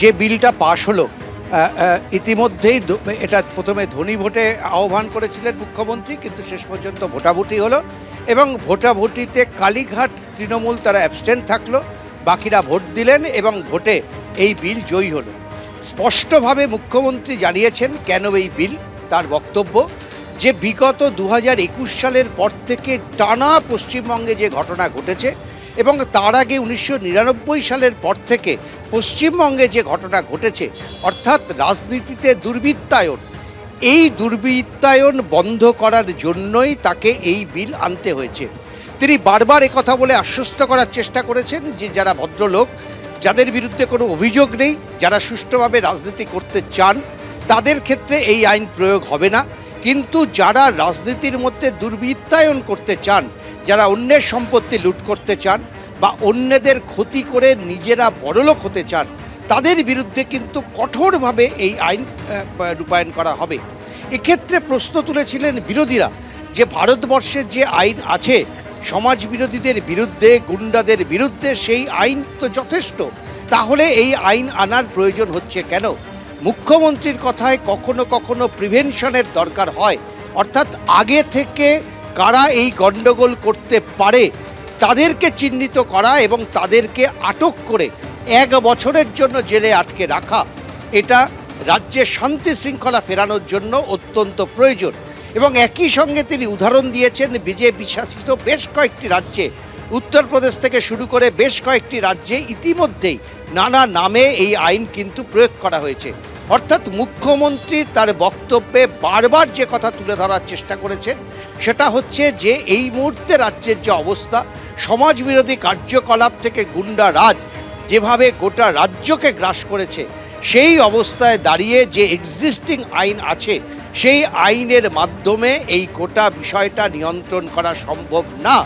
যে বিলটা পাশ হলো ইতিমধ্যেই এটা প্রথমে ধ্বনি ভোটে আহ্বান করেছিলেন মুখ্যমন্ত্রী, কিন্তু শেষ পর্যন্ত ভোটাভুটি হলো এবং ভোটাভুটিতে কালীঘাট তৃণমূল তারা অ্যাবস্টেন্ট থাকলো, বাকিরা ভোট দিলেন এবং ভোটে এই বিল জয়ী হলো। স্পষ্টভাবে মুখ্যমন্ত্রী জানিয়েছেন কেন এই বিল। তার বক্তব্য যে বিগত 2021 সালের পর থেকে টানা পশ্চিমবঙ্গে যে ঘটনা ঘটেছে এবং তার আগে 1999 সালের পর থেকে পশ্চিমবঙ্গে যে ঘটনা ঘটেছে, অর্থাৎ রাজনীতিতে দুর্বৃত্তায়ন, এই দুর্বৃত্তায়ন বন্ধ করার জন্যই তাকে এই বিল আনতে হয়েছে। তিনি বারবার একথা বলে আশ্বস্ত করার চেষ্টা করেছেন যে যারা ভদ্রলোক, যাদের বিরুদ্ধে কোনো অভিযোগ নেই, যারা সুষ্ঠুভাবে রাজনীতি করতে চান, তাদের ক্ষেত্রে এই আইন প্রয়োগ হবে না। কিন্তু যারা রাজনীতির মধ্যে দুর্বৃত্তায়ন করতে চান, যারা অন্যের সম্পত্তি লুট করতে চান বা অন্যদের ক্ষতি করে নিজেরা বড়লোক হতে চান, তাদের বিরুদ্ধে কিন্তু কঠোরভাবে এই আইন রূপায়ণ করা হবে। এক্ষেত্রে প্রশ্ন তুলেছিলেন বিরোধীরা যে ভারতবর্ষের যে আইন আছে সমাজ বিরোধীদের বিরুদ্ধে, গুন্ডাদের বিরুদ্ধে, সেই আইন তো যথেষ্ট, তাহলে এই আইন আনার প্রয়োজন হচ্ছে কেন? মুখ্যমন্ত্রীর কথায় কখনো কখনো প্রিভেনশনের দরকার হয়, অর্থাৎ আগে থেকে কারা এই গণ্ডগোল করতে পারে তাদেরকে চিহ্নিত করা এবং তাদেরকে আটক করে 1 বছরের জন্য জেলে আটকে রাখা, এটা রাজ্যের শান্তি শৃঙ্খলা ফেরানোর জন্য অত্যন্ত প্রয়োজন। এবং একই সঙ্গে তিনি উদাহরণ দিয়েছেন বিজেপি শাসিত বেশ কয়েকটি রাজ্যে, উত্তরপ্রদেশ থেকে শুরু করে বেশ কয়েকটি রাজ্যে ইতিমধ্যেই নানা নামে এই আইন কিন্তু প্রয়োগ করা হয়েছে। অর্থাৎ মুখ্যমন্ত্রী তার বক্তব্যে বারবার যে কথা তুলে ধরার চেষ্টা করেছেন সেটা হচ্ছে যে এই মুহূর্তে রাজ্যের যে অবস্থা, সমাজবিরোধী কার্যকলাপ থেকে গুন্ডা রাজ যেভাবে গোটা রাজ্যকে গ্রাস করেছে, সেই অবস্থায় দাঁড়িয়ে যে এক্সিস্টিং আইন আছে সেই আইনের মাধ্যমে এই গোটা বিষয়টা নিয়ন্ত্রণ করা সম্ভব না।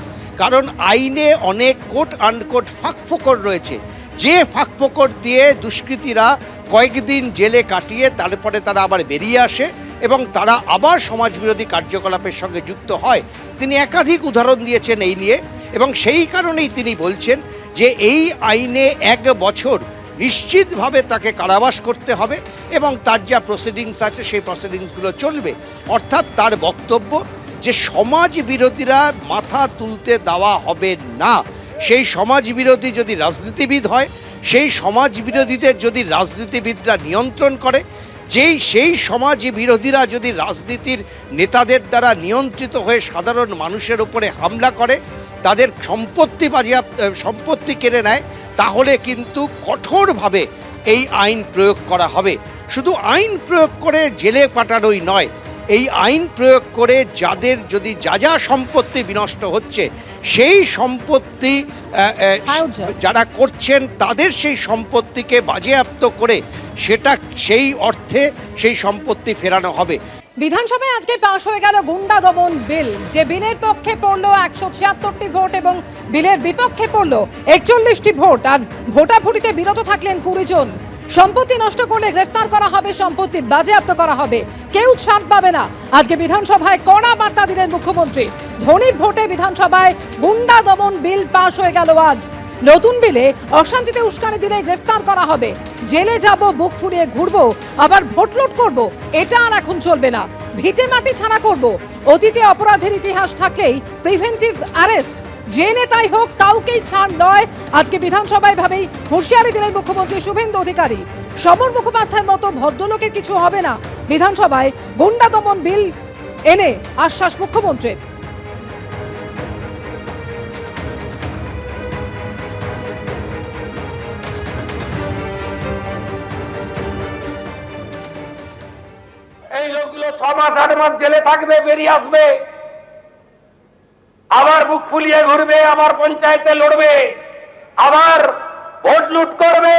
কারণ আইনে অনেক কোট আনকোট ফাঁকফোকর রয়েছে, যে ফাঁকফোকর দিয়ে দুষ্কৃতীরা কয়েকদিন জেলে কাটিয়ে তারপরে তারা আবার বেরিয়ে আসে এবং তারা আবার সমাজবিরোধী কার্যকলাপের সঙ্গে যুক্ত হয়। তিনি একাধিক উদাহরণ দিয়েছেন এই নিয়ে এবং সেই কারণেই তিনি বলছেন যে এই আইনে 1 বছর নিশ্চিতভাবে তাকে কারাবাস করতে হবে এবং তার যা প্রসিডিংস আছে সেই প্রসিডিংসগুলো চলবে। অর্থাৎ তার বক্তব্য যে সমাজ বিরোধীরা মাথা তুলতে দেওয়া হবে না। সেই সমাজ বিরোধী যদি রাজনীতিবিদ হয়, সেই সমাজ বিরোধীদের যদি রাজনীতিবিদরা নিয়ন্ত্রণ করে, সেই সমাজ বিরোধীরা যদি রাজনীতির নেতাদের দ্বারা নিয়ন্ত্রিত হয়ে সাধারণ মানুষের উপরে হামলা করে, তাদের সম্পত্তি কেড়ে নেয়, তাহলে কিন্তু কঠোরভাবে এই আইন প্রয়োগ করা হবে। শুধু আইন প্রয়োগ করে জেলে পাঠানোই নয়, এই আইন প্রয়োগ করে যাদের যদি যা সম্পত্তি বিনষ্ট হচ্ছে সেই সম্পত্তি যারা করছেন তাদের সেই সম্পত্তিকে বাজেয়াপ্ত করে সেটা সেই অর্থে সেই সম্পত্তি ফেরানো হবে। বিধানসভায় আজকে পাশ হয়ে গেল গুন্ডা দমন বিল। যে বিলের পক্ষে পড়লো 176টি ভোট এবং বিলের বিপক্ষে পড়লো 41টি ভোট। আর ভোটাভুটিতে বিরত থাকলেন 20 জন। সম্পত্তি নষ্ট করলে গ্রেফতার করা হবে, সম্পত্তি বাজেয়াপ্ত করা হবে, কেউ ছাড় পাবে না। আজকে বিধানসভায় কড়া বার্তা দিলেন মুখ্যমন্ত্রী। ধ্বনি ভোটে বিধানসভায় গুন্ডা দমন বিল পাশ হয়ে গেল আজ। নতুন বিলে অশান্তিতে উস্কানি দিলে গ্রেফতার করা হবে, জেলে যাব, বুক ফুলিয়ে ঘুরবো, আবার ভোট লুট করবো, এটা আর এখন চলবে না। ভিটে মাটি ছাড়া করব। অতীতে অপরাধের ইতিহাস থাকলেই প্রিভেন্টিভ অ্যারেস্ট, যে নেতাই হোক কাউকেই ছাড় নয়। আজকে বিধানসভায় ভাবেই হুঁশিয়ারি দিলেন মুখ্যমন্ত্রী শুভেন্দু অধিকারী। সমর মুখোপাধ্যায়ের মতো ভদ্রলোকের কিছু হবে না। বিধানসভায় গুন্ডা দমন বিল এনে আশ্বাস মুখ্যমন্ত্রীর। এই লোকগুলো 6 মাস 8 মাস জেলে থাকবে, বেরিয়ে আসবে, আবার বুক ফুলিয়ে ঘুরবে, আবার পঞ্চায়েতে লড়বে, আবার ভোট লুট করবে।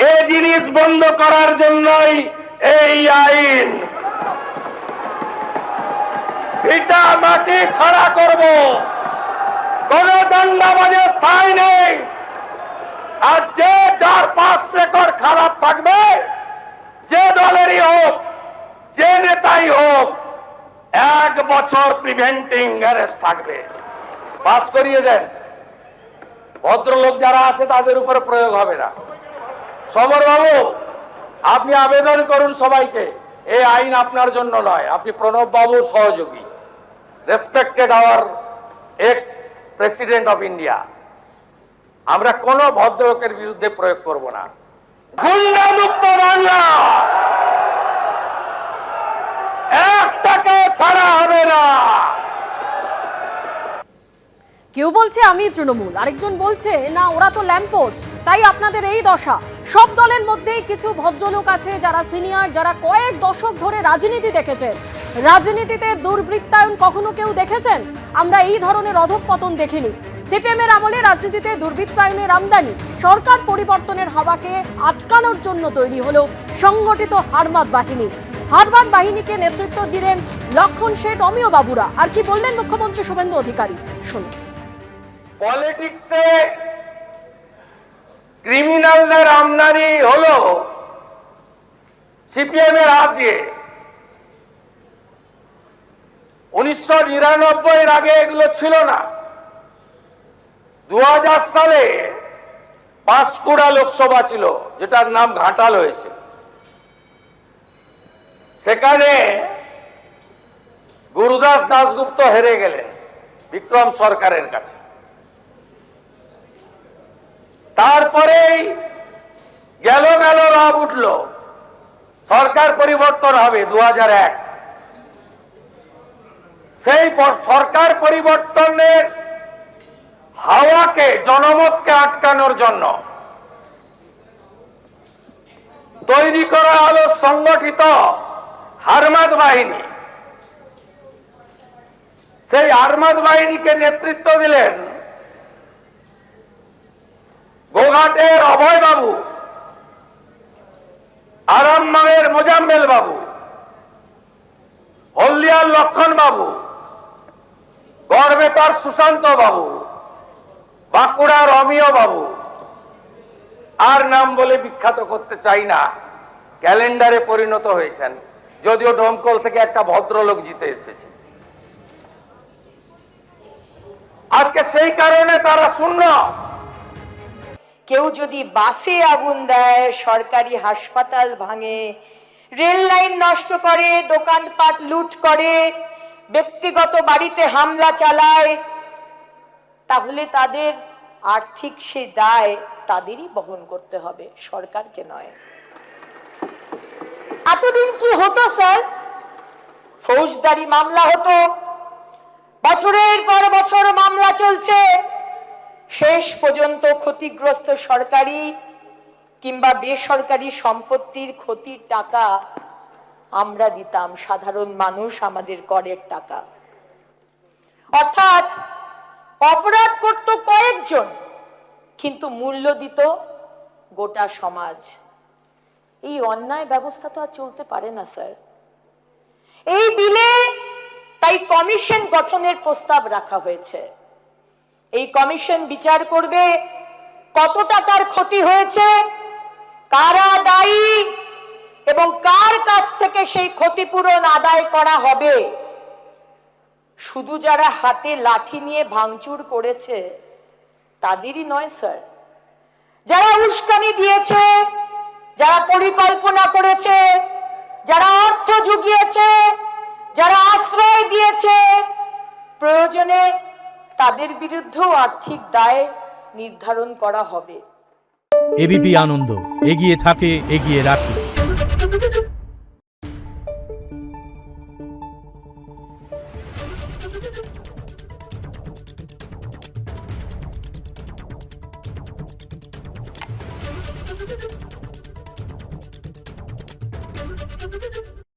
এই জিনিস বন্ধ করার জন্যই এই আইন। ভিটা মাটি ছাড়া করব, কোন দণ্ডাবাজের স্থায়ী নেই। আর যে যার পাস রেকর্ড খারাপ থাকবে, যে দলেরই হোক, যে নেতাই হোক, 1 বছর প্রিভেন্টিং অ্যারেস্ট থাকবে। পাস করিয়ে দেন, ভদ্রলোক যারা আছে তাদের উপরে প্রয়োগ হবে না। সমর বাবু, আপনি আবেদন করুন সবাইকে, এই আইন আপনার জন্য নয়, আপনি প্রণব বাবুর সহযোগী, respected our ex president of India. আমরা কোনো ভদ্রলোকের বিরুদ্ধে প্রয়োগ করব না। গুন্ডা মুক্ত বাংলা, এক টাকা ছাড়া হবে না। কেউ বলছে আমি তৃণমূল, আরেকজন বলছে না ওরা তো ল্যাম্পপোস্ট, তাই আপনাদের এই দশা। সব দলের মধ্যেই কিছু ভদ্রলোক আছে যারা সিনিয়র, যারা কয়েক দশক ধরে রাজনীতি দেখেছেন। রাজনীতিতে দুর্বৃত্তায়ন কখনো কেউ দেখেছেন? আমরা এই ধরনের অধঃপতন দেখিনি। সিপিএম এর আমলে রাজনীতিতে দুর্বৃত্তায়নের আমদানি, সরকার পরিবর্তনের হাওয়াকে আটকানোর জন্য তৈরি হলো সংগঠিত হারমাদ বাহিনী। হারমাদ বাহিনীকে নেতৃত্ব দিলেন লক্ষণ শেঠ, অমিয় বাবুরা। আর কি বললেন মুখ্যমন্ত্রী শুভেন্দু অধিকারী, শুনুন। পলিটিক্সে ক্রিমিনালদের আমদানি হলো সিপিএম এর হাত দিয়ে। 1999 এর আগে এগুলো ছিল না। 2000 সালে পাঁশকুড়া লোকসভা ছিল, যেটার নাম ঘাটাল হয়েছে। সেখানে গুরুদাস দাশগুপ্ত হেরে গেলেন বিক্রম সরকারের কাছে। তারপরেই গেল রব উঠল, সরকার পরিবর্তন হবে 2001। সেই সরকার পরিবর্তনের হাওয়াকে, জনমতকে আটকানোর জন্য তৈরি করা হলো সংগঠিত হারমাদ বাহিনী। সেই হারমাদ বাহিনীকে নেতৃত্ব দিলেন গোঘাটের অভয় বাবু, আরামবাগের মোজাম্মেল বাবু, হলদিয়ার লক্ষণ বাবু, গড়বেতার সুশান্ত বাবু, বাঁকুড়ার অমিয় বাবু। আর নাম বলে বিখ্যাত করতে চাই না, ক্যালেন্ডারে পরিণত হয়েছেন, যদিও ডোমকল থেকে একটা ভদ্রলোক জিতে এসেছে। আজকে সেই কারণে তারা শূন্য। কেউ যদি বাসে আগুন দেয়, সরকারি হাসপাতাল ভাঙে, রেল লাইন নষ্ট করে, দোকানপাট লুট করে, ব্যক্তিগত বাড়িতে হামলা চালায়, তাহলে তাদের আর্থিক সে দায় তাদেরই বহন করতে হবে, সরকারকে নয়। এতদিন কি হতো স্যার? ফৌজদারি মামলা হতো, বছরের পর বছর মামলা চলছে, শেষ পর্যন্ত ক্ষতিগ্রস্ত সরকারি কিংবা বেসরকারি সম্পত্তির ক্ষতির টাকা আমরা দিতাম, সাধারণ মানুষ, আমাদের করের টাকা। অর্থাৎ অপরাধ করত কয়েকজন, কিন্তু মূল্য দিত গোটা সমাজ। এই অন্যায় ব্যবস্থা তো আর চলতে পারে না স্যার। এই বিলে তাই কমিশন গঠনের প্রস্তাব রাখা হয়েছে। এই কমিশন বিচার করবে কত টাকার ক্ষতি হয়েছে, কারা দায়ী এবং কার কাছ থেকে সেই ক্ষতিপূরণ আদায় করা হবে। শুধু যারা হাতে লাঠি নিয়ে ভাঙচুর করেছে তাদেরই নয় স্যার, যারা উস্কানি দিয়েছে, যারা পরিকল্পনা করেছে, যারা অর্থ জুগিয়েছে, যারা আশ্রয় দিয়েছে, প্রয়োজনে তাদের বিরুদ্ধেও আর্থিক দায় নির্ধারণ করা হবে। এবিপি আনন্দ, এগিয়ে থাকে, এগিয়ে রাখে।